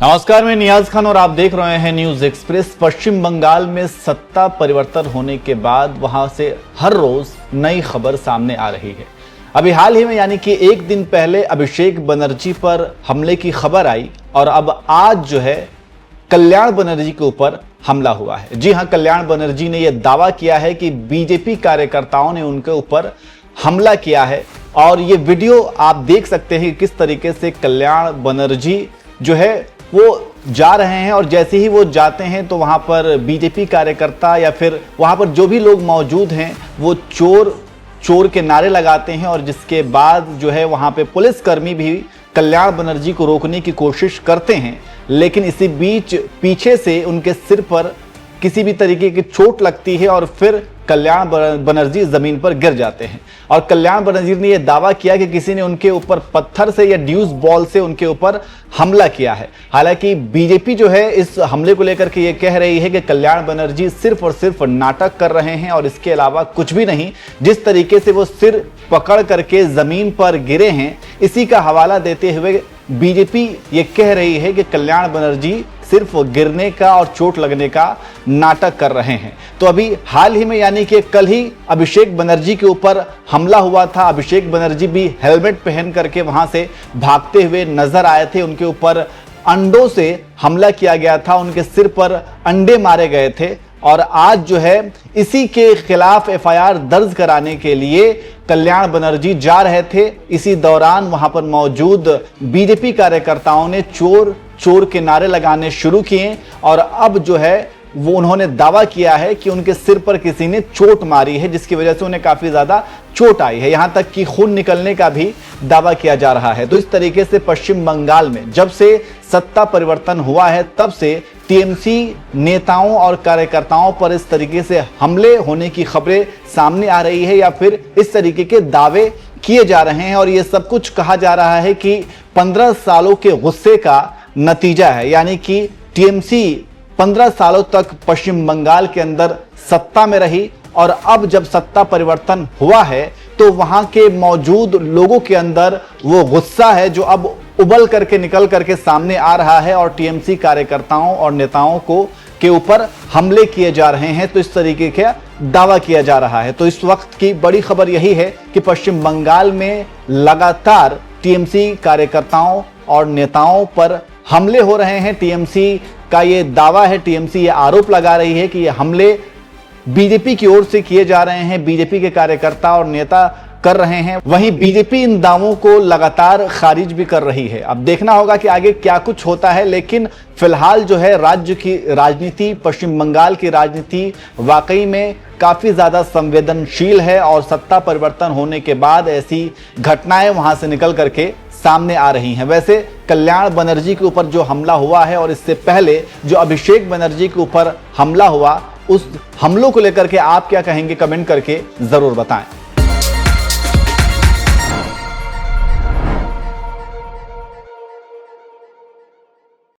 नमस्कार, मैं नियाज खान और आप देख रहे हैं न्यूज एक्सप्रेस। पश्चिम बंगाल में सत्ता परिवर्तन होने के बाद वहां से हर रोज नई खबर सामने आ रही है। अभी हाल ही में यानी कि एक दिन पहले अभिषेक बनर्जी पर हमले की खबर आई और अब आज जो है कल्याण बनर्जी के ऊपर हमला हुआ है। जी हां, कल्याण बनर्जी ने यह दावा किया है कि बीजेपी कार्यकर्ताओं ने उनके ऊपर हमला किया है और ये वीडियो आप देख सकते हैं किस तरीके से कल्याण बनर्जी जो है वो जा रहे हैं और जैसे ही वो जाते हैं तो वहां पर बीजेपी कार्यकर्ता या फिर वहां पर जो भी लोग मौजूद हैं वो चोर चोर के नारे लगाते हैं और जिसके बाद जो है वहां पे पुलिसकर्मी भी कल्याण बनर्जी को रोकने की कोशिश करते हैं, लेकिन इसी बीच पीछे से उनके सिर पर किसी भी तरीके की चोट लगती है और फिर कल्याण बनर्जी जमीन पर गिर जाते हैं। और कल्याण बनर्जी ने यह दावा किया कि किसी ने उनके ऊपर पत्थर से या ड्यूस बॉल से उनके ऊपर हमला किया है। हालांकि बीजेपी जो है इस हमले को लेकर के ये कह रही है कि कल्याण बनर्जी सिर्फ और सिर्फ नाटक कर रहे हैं और इसके अलावा कुछ भी नहीं। जिस तरीके से वो सिर पकड़ करके जमीन पर गिरे हैं, इसी का हवाला देते हुए बीजेपी ये कह रही है कि कल्याण बनर्जी सिर्फ गिरने का और चोट लगने का नाटक कर रहे हैं। तो अभी हाल ही में यानी कि कल ही अभिषेक बनर्जी के ऊपर हमला हुआ था। अभिषेक बनर्जी भी हेलमेट पहन करके वहां से भागते हुए नजर आए थे। उनके ऊपर अंडों से हमला किया गया था, उनके सिर पर अंडे मारे गए थे और आज जो है इसी के खिलाफ एफआईआर दर्ज कराने के लिए कल्याण बनर्जी जा रहे थे। इसी दौरान वहां पर मौजूद बीजेपी कार्यकर्ताओं ने चोर चोर के नारे लगाने शुरू किए और अब जो है वो उन्होंने दावा किया है कि उनके सिर पर किसी ने चोट मारी है, जिसकी वजह से उन्हें काफी ज्यादा चोट आई है, यहां तक कि खून निकलने का भी दावा किया जा रहा है। तो इस तरीके से पश्चिम बंगाल में जब से सत्ता परिवर्तन हुआ है तब से टीएमसी नेताओं और कार्यकर्ताओं पर इस तरीके से हमले होने की खबरें सामने आ रही है या फिर इस तरीके के दावे किए जा रहे हैं और ये सब कुछ कहा जा रहा है कि 15 सालों के गुस्से का नतीजा है। यानी कि टीएमसी 15 सालों तक पश्चिम बंगाल के अंदर सत्ता में रही और अब जब सत्ता परिवर्तन हुआ है तो वहां के मौजूद लोगों के अंदर वो गुस्सा है जो अब उबल करके निकल करके सामने आ रहा है और टीएमसी कार्यकर्ताओं और नेताओं को के ऊपर हमले किए जा रहे हैं। तो इस तरीके का दावा किया जा रहा है। तो इस वक्त की बड़ी खबर यही है कि पश्चिम बंगाल में लगातार टीएमसी कार्यकर्ताओं और नेताओं पर हमले हो रहे हैं। टीएमसी का ये दावा है, टीएमसी ये आरोप लगा रही है कि ये हमले बीजेपी की ओर से किए जा रहे हैं, बीजेपी के कार्यकर्ता और नेता कर रहे हैं। वहीं बीजेपी इन दावों को लगातार खारिज भी कर रही है। अब देखना होगा कि आगे क्या कुछ होता है, लेकिन फिलहाल जो है राज्य की राजनीति, पश्चिम बंगाल की राजनीति वाकई में काफी ज्यादा संवेदनशील है और सत्ता परिवर्तन होने के बाद ऐसी घटनाएं वहां से निकल करके सामने आ रही हैं। वैसे कल्याण बनर्जी के ऊपर जो हमला हुआ है और इससे पहले जो अभिषेक बनर्जी के ऊपर हमला हुआ, उस हमलों को लेकर के आप क्या कहेंगे, कमेंट करके जरूर बताएं।